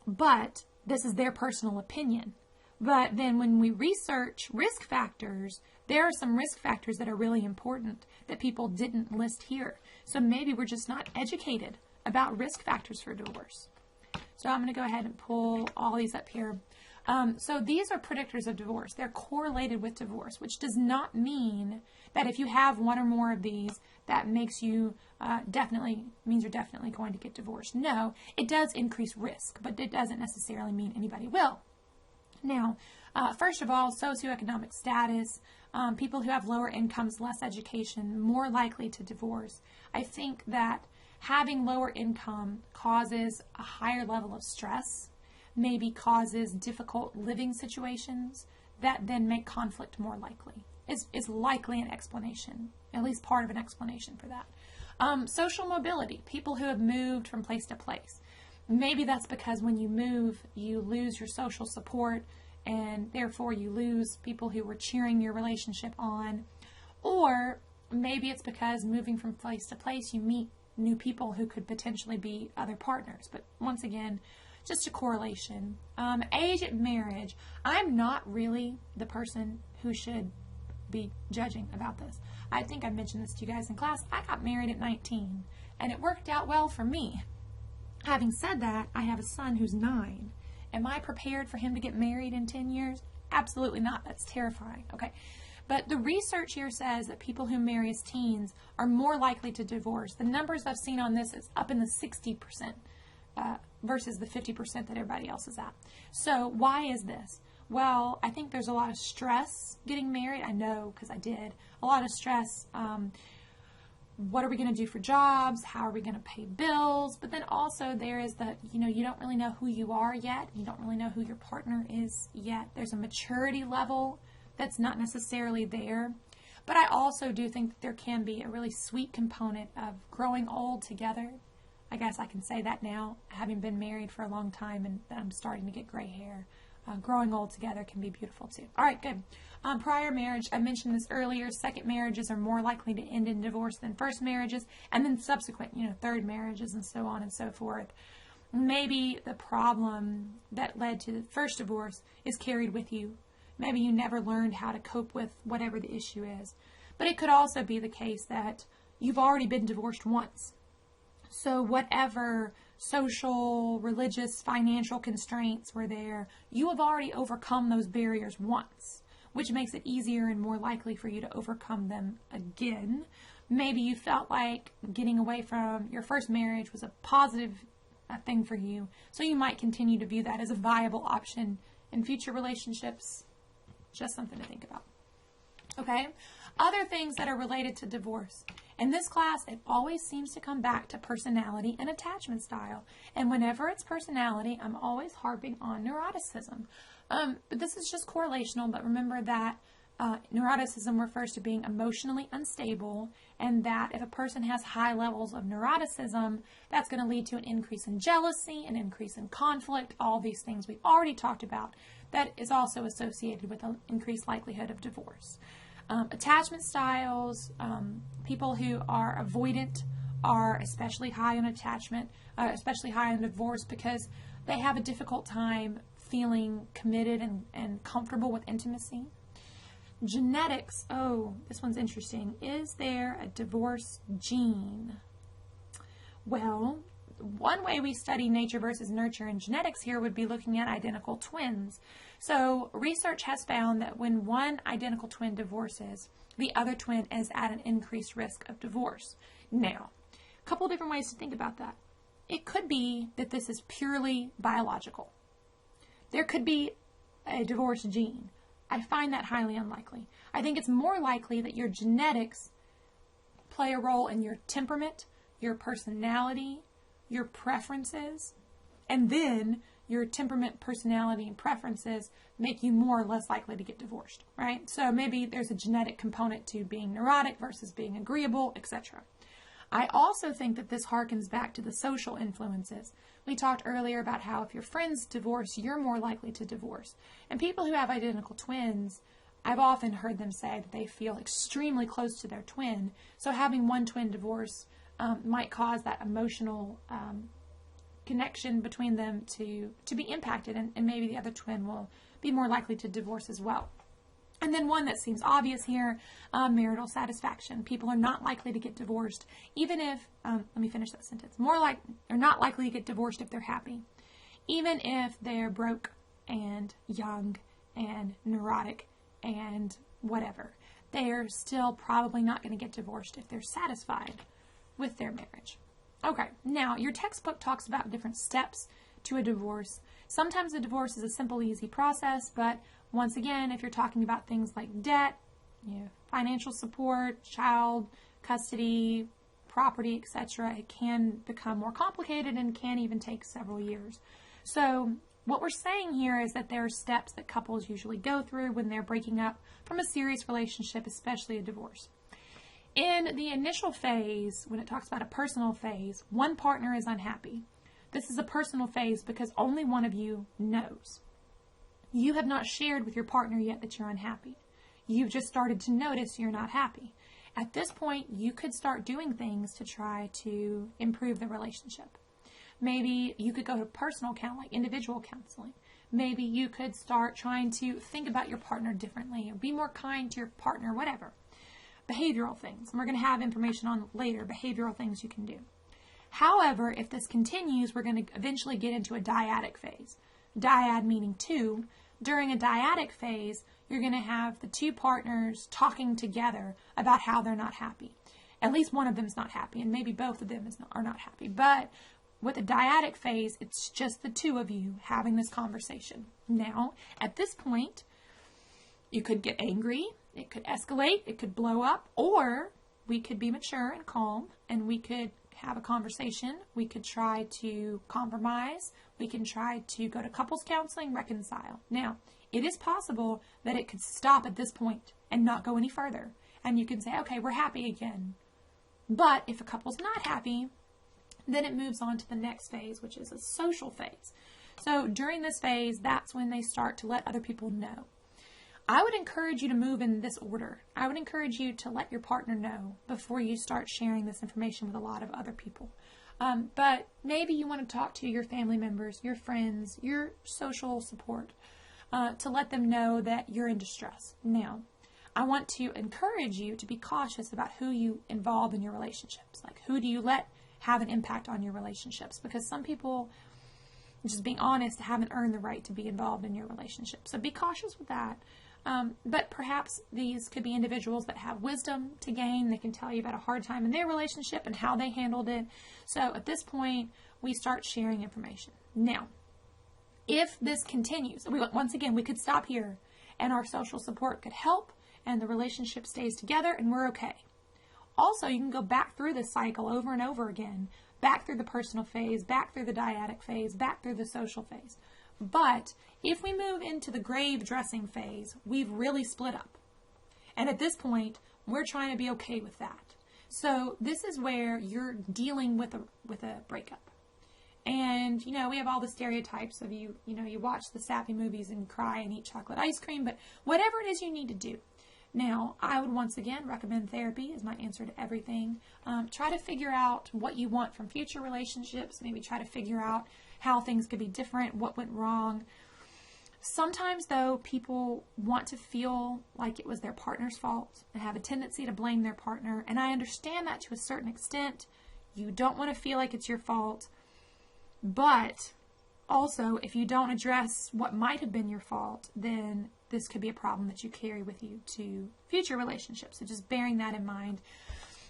but this is their personal opinion. But then when we research risk factors, there are some risk factors that are really important that people didn't list here. So maybe we're just not educated about risk factors for divorce. So I'm going to go ahead and pull all these up here. So these are predictors of divorce. They're correlated with divorce, which does not mean that if you have one or more of these, that makes you means you're definitely going to get divorced. No, it does increase risk, but it doesn't necessarily mean anybody will. Now, first of all, socioeconomic status, people who have lower incomes, less education, more likely to divorce. I think that having lower income causes a higher level of stress, maybe causes difficult living situations that then make conflict more likely. Is likely an explanation, at least part of an explanation for that. Social mobility, people who have moved from place to place. Maybe that's because when you move, you lose your social support, and therefore you lose people who were cheering your relationship on. Or maybe it's because moving from place to place, you meet new people who could potentially be other partners. But once again, just a correlation. Age at marriage. I'm not really the person who should be judging about this. I think I mentioned this to you guys in class. I got married at 19, and it worked out well for me. Having said that, I have a son who's 9. Am I prepared for him to get married in 10 years? Absolutely not. That's terrifying. Okay. But the research here says that people who marry as teens are more likely to divorce. The numbers I've seen on this is up in the 60% versus the 50% that everybody else is at. So why is this? Well, I think there's a lot of stress getting married. I know because I did. A lot of stress. What are we going to do for jobs? How are we going to pay bills? But then also there is that, you don't really know who you are yet. You don't really know who your partner is yet. There's a maturity level that's not necessarily there. But I also do think that there can be a really sweet component of growing old together. I guess I can say that now, having been married for a long time and I'm starting to get gray hair. Growing old together can be beautiful too. All right, good. Prior marriage, I mentioned this earlier, second marriages are more likely to end in divorce than first marriages, and then subsequent, third marriages and so on and so forth. Maybe the problem that led to the first divorce is carried with you. Maybe you never learned how to cope with whatever the issue is. But it could also be the case that you've already been divorced once. So whatever social, religious, financial constraints were there, you have already overcome those barriers once, which makes it easier and more likely for you to overcome them again. Maybe you felt like getting away from your first marriage was a positive thing for you, so you might continue to view that as a viable option in future relationships. Just something to think about. Okay? Other things that are related to divorce. In this class, it always seems to come back to personality and attachment style. And whenever it's personality, I'm always harping on neuroticism. But this is just correlational, but remember that neuroticism refers to being emotionally unstable, and that if a person has high levels of neuroticism, that's going to lead to an increase in jealousy, an increase in conflict, all these things we've already talked about. That is also associated with an increased likelihood of divorce. Attachment styles, people who are avoidant are especially high on attachment, especially high on divorce because they have a difficult time feeling committed and comfortable with intimacy. Genetics, this one's interesting. Is there a divorce gene? Well, one way we study nature versus nurture in genetics here would be looking at identical twins. So research has found that when one identical twin divorces, the other twin is at an increased risk of divorce. Now, a couple different ways to think about that. it could be that this is purely biological. There could be a divorce gene. I find that highly unlikely. I think it's more likely that your genetics play a role in your temperament, your personality, your preferences, and then your temperament, personality, and preferences make you more or less likely to get divorced, right? So maybe there's a genetic component to being neurotic versus being agreeable, etc. I also think that this harkens back to the social influences. We talked earlier about how if your friends divorce, you're more likely to divorce. And people who have identical twins, I've often heard them say that they feel extremely close to their twin. So having one twin divorce might cause that emotional connection between them to be impacted, and maybe the other twin will be more likely to divorce as well. And then one that seems obvious here, marital satisfaction. People are not likely to get divorced, even if, let me finish that sentence, they're not likely to get divorced if they're happy. Even if they're broke and young and neurotic and whatever, they're still probably not going to get divorced if they're satisfied with their marriage. Okay, now your textbook talks about different steps to a divorce. Sometimes a divorce is a simple, easy process, but once again, if you're talking about things like debt, financial support, child custody, property, etc., it can become more complicated and can even take several years. So what we're saying here is that there are steps that couples usually go through when they're breaking up from a serious relationship, especially a divorce. In the initial phase, when it talks about a personal phase, one partner is unhappy. This is a personal phase because only one of you knows. You have not shared with your partner yet that you're unhappy. You've just started to notice you're not happy. At this point, you could start doing things to try to improve the relationship. Maybe you could go to personal counseling, like individual counseling. Maybe you could start trying to think about your partner differently or be more kind to your partner, whatever. Behavioral things. And we're going to have information on later, behavioral things you can do. However, if this continues, we're going to eventually get into a dyadic phase. Dyad meaning two. During a dyadic phase, you're going to have the two partners talking together about how they're not happy. At least one of them is not happy, and maybe both of them are not happy. But with a dyadic phase, it's just the two of you having this conversation. Now, at this point, you could get angry, it could escalate, it could blow up, or we could be mature and calm, and we could have a conversation. We could try to compromise. We can try to go to couples counseling, reconcile. Now, it is possible that it could stop at this point and not go any further. And you can say, okay, we're happy again. But if a couple's not happy, then it moves on to the next phase, which is a social phase. So during this phase, that's when they start to let other people know. I would encourage you to move in this order. I would encourage you to let your partner know before you start sharing this information with a lot of other people. But maybe you want to talk to your family members, your friends, your social support, to let them know that you're in distress. Now, I want to encourage you to be cautious about who you involve in your relationships. Like, who do you let have an impact on your relationships? Because some people, just being honest, haven't earned the right to be involved in your relationship. So be cautious with that. But perhaps these could be individuals that have wisdom to gain. They can tell you about a hard time in their relationship and how they handled it. So at this point, we start sharing information. Now, if this continues, once again, we could stop here and our social support could help and the relationship stays together and we're okay. Also, you can go back through this cycle over and over again, back through the personal phase, back through the dyadic phase, back through the social phase. But if we move into the grave dressing phase, we've really split up. And at this point, we're trying to be okay with that. So this is where you're dealing with a breakup. And, we have all the stereotypes of you watch the sappy movies and cry and eat chocolate ice cream, but whatever it is you need to do. Now, I would once again recommend therapy as my answer to everything. Try to figure out what you want from future relationships. Maybe try to figure out how things could be different, what went wrong. Sometimes, though, people want to feel like it was their partner's fault and have a tendency to blame their partner. And I understand that to a certain extent. You don't want to feel like it's your fault. But also, if you don't address what might have been your fault, then this could be a problem that you carry with you to future relationships. So just bearing that in mind.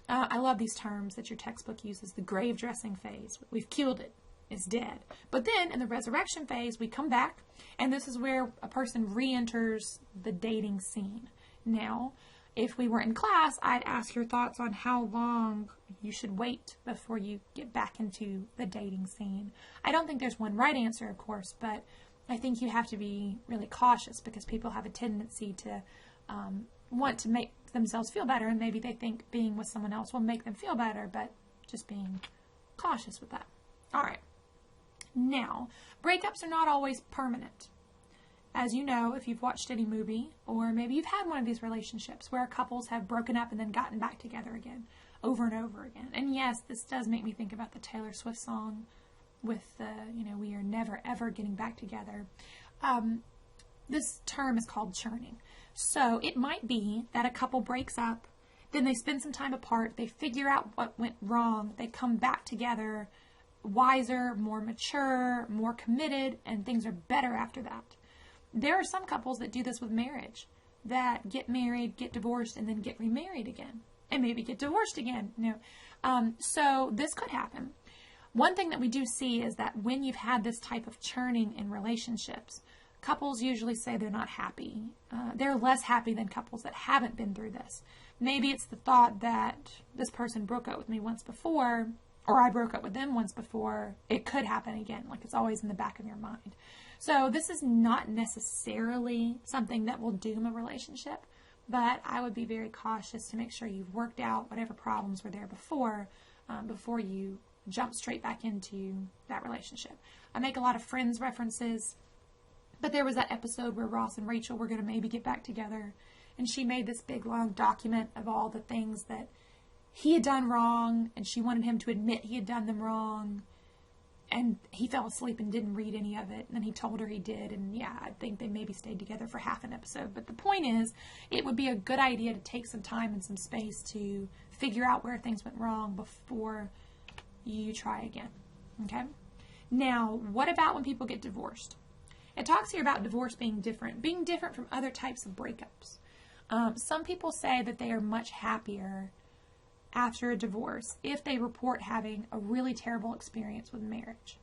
I love these terms that your textbook uses. The grave dressing phase. We've killed it. It's dead. But then in the resurrection phase, we come back, and this is where a person re-enters the dating scene. Now, if we were in class, I'd ask your thoughts on how long you should wait before you get back into the dating scene. I don't think there's one right answer, of course, but I think you have to be really cautious because people have a tendency to want to make themselves feel better, and maybe they think being with someone else will make them feel better, but just being cautious with that. All right. Now, breakups are not always permanent. As you know, if you've watched any movie, or maybe you've had one of these relationships where couples have broken up and then gotten back together again, over and over again. And yes, this does make me think about the Taylor Swift song with the, we are never ever getting back together. This term is called churning. So it might be that a couple breaks up, then they spend some time apart, they figure out what went wrong, they come back together, wiser, more mature, more committed, and things are better after that. There are some couples that do this with marriage, that get married, get divorced, and then get remarried again, and maybe get divorced again. So this could happen. One thing that we do see is that when you've had this type of churning in relationships, couples usually say they're not happy. They're less happy than couples that haven't been through this. Maybe it's the thought that this person broke up with me once before, or I broke up with them once before. It could happen again. Like, it's always in the back of your mind. So this is not necessarily something that will doom a relationship, but I would be very cautious to make sure you've worked out whatever problems were there before you jump straight back into that relationship. I make a lot of Friends references, but there was that episode where Ross and Rachel were going to maybe get back together, and she made this big long document of all the things that he had done wrong, and she wanted him to admit he had done them wrong, and he fell asleep and didn't read any of it, and then he told her he did, and yeah, I think they maybe stayed together for half an episode. But the point is, it would be a good idea to take some time and some space to figure out where things went wrong before you try again, okay? Now, what about when people get divorced? It talks here about divorce being different from other types of breakups. Some people say that they are much happier after a divorce if they report having a really terrible experience with marriage.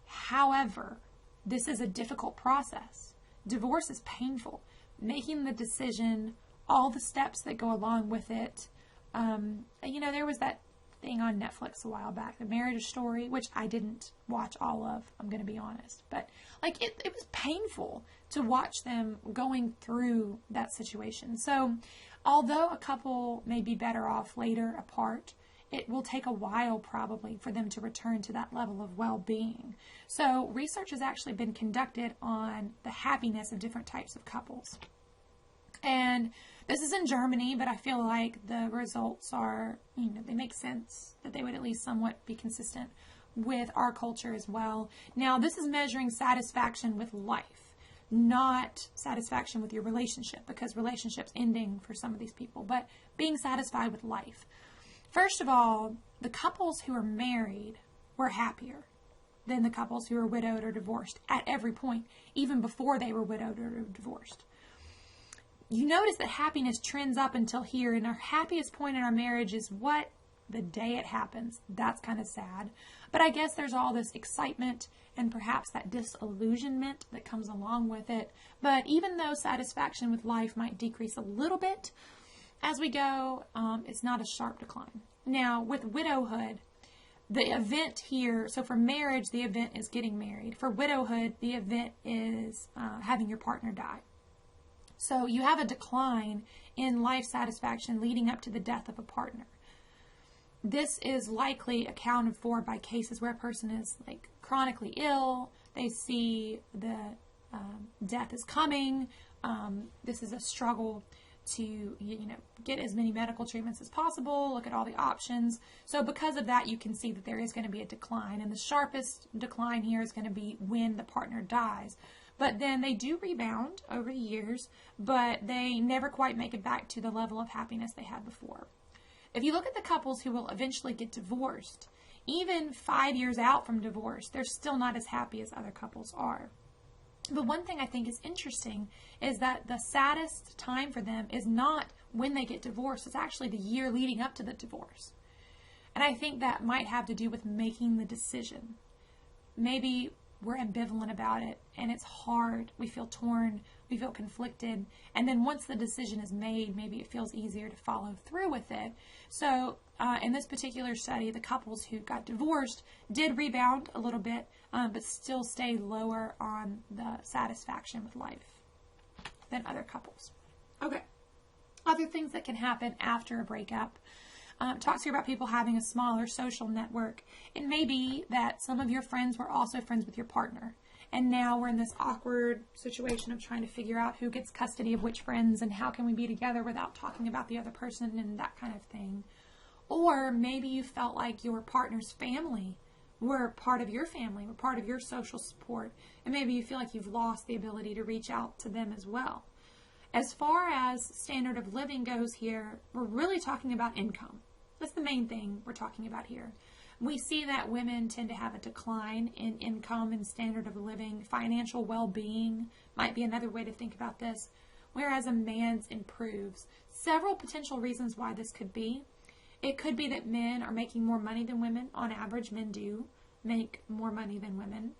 However, this is a difficult process. Divorce is painful. Making the decision, all the steps that go along with it. There was that thing on Netflix a while back, The Marriage Story, which I didn't watch all of, I'm going to be honest. But it was painful to watch them going through that situation. So although a couple may be better off later apart, it will take a while probably for them to return to that level of well-being. So research has actually been conducted on the happiness of different types of couples. And this is in Germany, but I feel like the results are, they make sense, that they would at least somewhat be consistent with our culture as well. Now, this is measuring satisfaction with life, not satisfaction with your relationship, because relationships ending for some of these people, but being satisfied with life. First of all, the couples who are married were happier than the couples who are widowed or divorced at every point, even before they were widowed or divorced. You notice that happiness trends up until here, and our happiest point in our marriage is what? The day it happens. That's kind of sad. But I guess there's all this excitement and perhaps that disillusionment that comes along with it. But even though satisfaction with life might decrease a little bit as we go, it's not a sharp decline. Now, with widowhood, the event here, so for marriage, the event is getting married. For widowhood, the event is having your partner die. So you have a decline in life satisfaction leading up to the death of a partner. This is likely accounted for by cases where a person is chronically ill. They see the death is coming. This is a struggle to get as many medical treatments as possible, look at all the options. So because of that, you can see that there is going to be a decline, and the sharpest decline here is going to be when the partner dies. But then they do rebound over the years, but they never quite make it back to the level of happiness they had before. If you look at the couples who will eventually get divorced, even 5 years out from divorce, they're still not as happy as other couples are. But one thing I think is interesting is that the saddest time for them is not when they get divorced. It's actually the year leading up to the divorce. And I think that might have to do with making the decision. Maybe we're ambivalent about it and it's hard. We feel torn. We feel conflicted. And then once the decision is made, maybe it feels easier to follow through with it. So in this particular study, the couples who got divorced did rebound a little bit, but still stayed lower on the satisfaction with life than other couples. Okay. Other things that can happen after a breakup. Talks here about people having a smaller social network. It may be that some of your friends were also friends with your partner. And now we're in this awkward situation of trying to figure out who gets custody of which friends and how can we be together without talking about the other person and that kind of thing. Or maybe you felt like your partner's family were part of your family, were part of your social support. And maybe you feel like you've lost the ability to reach out to them as well. As far as standard of living goes here, we're really talking about income. That's the main thing we're talking about here. We see that women tend to have a decline in income and standard of living. Financial well-being might be another way to think about this, whereas a man's improves. Several potential reasons why this could be. It could be that men are making more money than women. On average, men do make more money than women.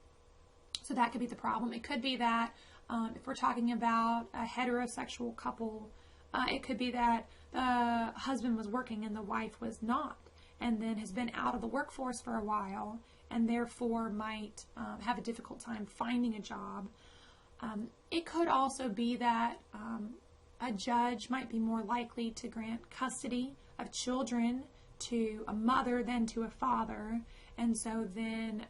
So that could be the problem. It could be that if we're talking about a heterosexual couple, it could be that the husband was working and the wife was not, and then has been out of the workforce for a while, and therefore might have a difficult time finding a job. It could also be that a judge might be more likely to grant custody of children to a mother than to a father, and so then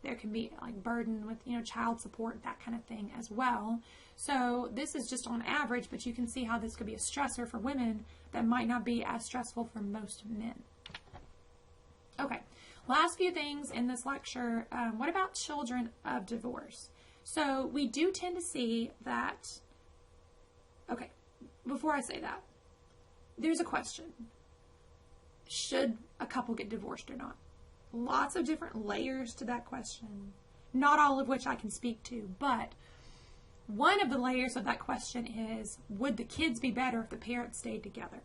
there can be like burden with child support, that kind of thing as well. So this is just on average, but you can see how this could be a stressor for women that might not be as stressful for most men. Okay, last few things in this lecture. What about children of divorce? So we do tend to see that, okay, before I say that, there's a question. Should a couple get divorced or not? Lots of different layers to that question, not all of which I can speak to, but one of the layers of that question is, would the kids be better if the parents stayed together?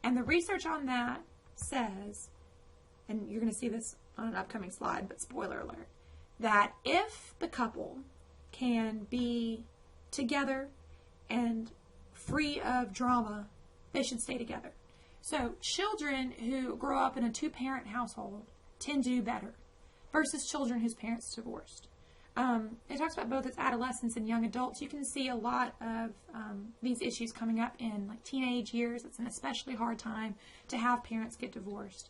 And the research on that says, and you're going to see this on an upcoming slide, but spoiler alert, that if the couple can be together and free of drama, they should stay together. So children who grow up in a two-parent household tend to do better versus children whose parents divorced. It talks about both as adolescents and young adults. You can see a lot of these issues coming up in like teenage years. It's an especially hard time to have parents get divorced.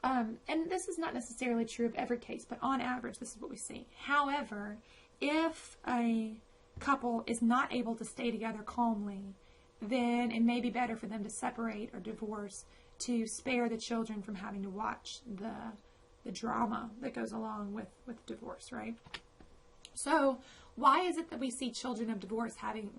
And this is not necessarily true of every case, but on average, this is what we see. However, if a couple is not able to stay together calmly, then it may be better for them to separate or divorce to spare the children from having to watch the drama that goes along with divorce, right? So why is it that we see children of divorce having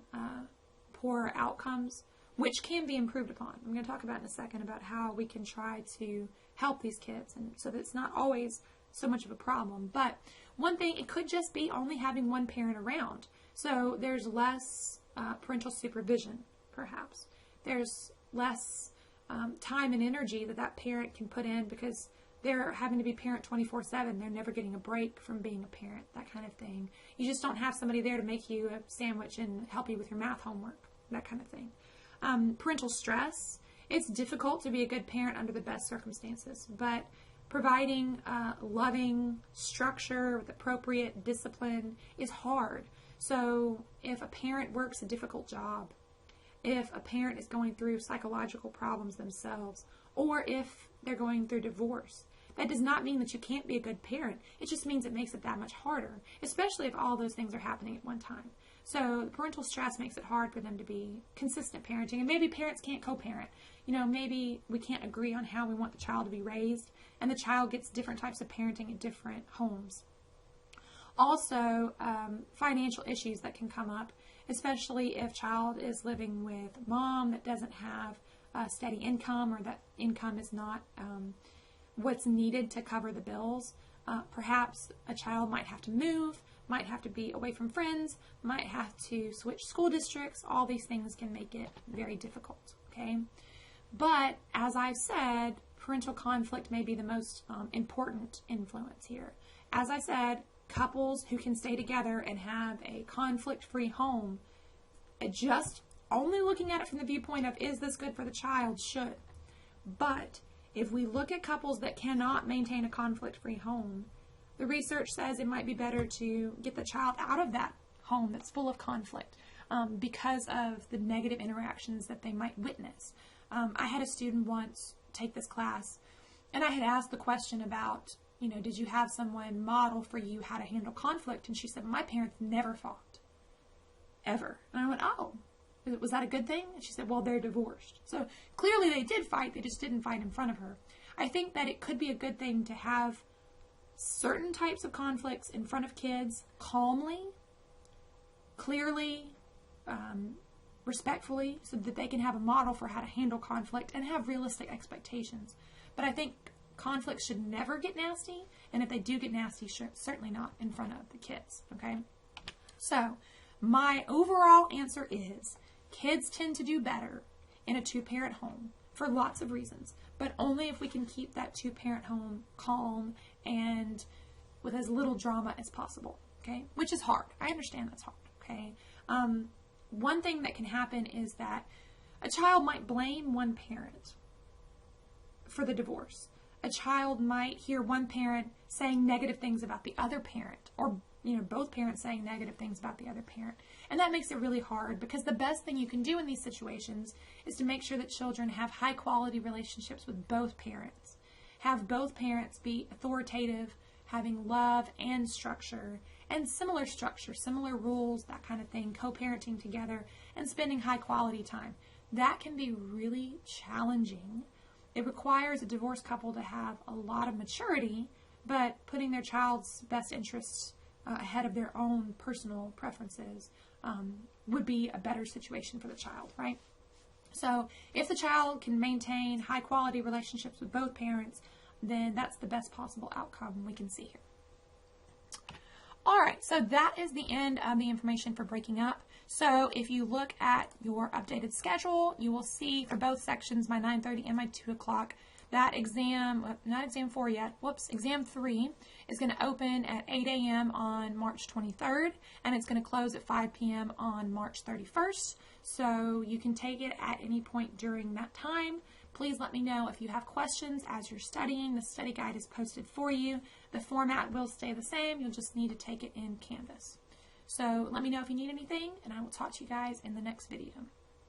poorer outcomes, which can be improved upon? I'm going to talk about in a second about how we can try to help these kids, and so that it's not always so much of a problem. But one thing, it could just be only having one parent around. So there's less parental supervision, perhaps. There's less time and energy that parent can put in because they're having to be parent 24/7. They're never getting a break from being a parent, that kind of thing. You just don't have somebody there to make you a sandwich and help you with your math homework, that kind of thing. Parental stress. It's difficult to be a good parent under the best circumstances, but providing loving structure with appropriate discipline is hard. So if a parent works a difficult job, if a parent is going through psychological problems themselves, or if they're going through divorce, that does not mean that you can't be a good parent. It just means it makes it that much harder, especially if all those things are happening at one time. So parental stress makes it hard for them to be consistent parenting, and maybe parents can't co-parent. Maybe we can't agree on how we want the child to be raised, and the child gets different types of parenting at different homes. Also, financial issues that can come up, especially if child is living with mom that doesn't have a steady income, or that income is not what's needed to cover the bills. Perhaps a child might have to move, might have to be away from friends, might have to switch school districts. All these things can make it very difficult, okay? But as I've said, parental conflict may be the most important influence here. As I said, couples who can stay together and have a conflict-free home, just only looking at it from the viewpoint of, is this good for the child, should. But if we look at couples that cannot maintain a conflict-free home, the research says it might be better to get the child out of that home that's full of conflict because of the negative interactions that they might witness. I had a student once take this class, and I had asked the question about, did you have someone model for you how to handle conflict? And she said, my parents never fought, ever. And I went, oh, was that a good thing? And she said, well, they're divorced. So clearly they did fight, they just didn't fight in front of her. I think that it could be a good thing to have certain types of conflicts in front of kids calmly, clearly, respectfully, so that they can have a model for how to handle conflict and have realistic expectations. But I think conflict should never get nasty, and if they do get nasty, certainly not in front of the kids, okay? So my overall answer is kids tend to do better in a two-parent home for lots of reasons, but only if we can keep that two-parent home calm and with as little drama as possible, okay? Which is hard. I understand that's hard, okay? One thing that can happen is that a child might blame one parent for the divorce. A child might hear one parent saying negative things about the other parent, or both parents saying negative things about the other parent. And that makes it really hard, because the best thing you can do in these situations is to make sure that children have high quality relationships with both parents. Have both parents be authoritative, having love and structure, and similar structure, similar rules, that kind of thing, co-parenting together and spending high quality time. That can be really challenging. It requires a divorced couple to have a lot of maturity, but putting their child's best interests ahead of their own personal preferences would be a better situation for the child, right? So if the child can maintain high quality relationships with both parents, then that's the best possible outcome we can see here. All right, so that is the end of the information for breaking up. So if you look at your updated schedule, you will see for both sections, my 9:30 and my 2 o'clock, that exam, not exam 4 yet, exam 3 is going to open at 8 a.m. on March 23rd, and it's going to close at 5 p.m. on March 31st. So you can take it at any point during that time. Please let me know if you have questions as you're studying. The study guide is posted for you. The format will stay the same. You'll just need to take it in Canvas. So let me know if you need anything, and I will talk to you guys in the next video.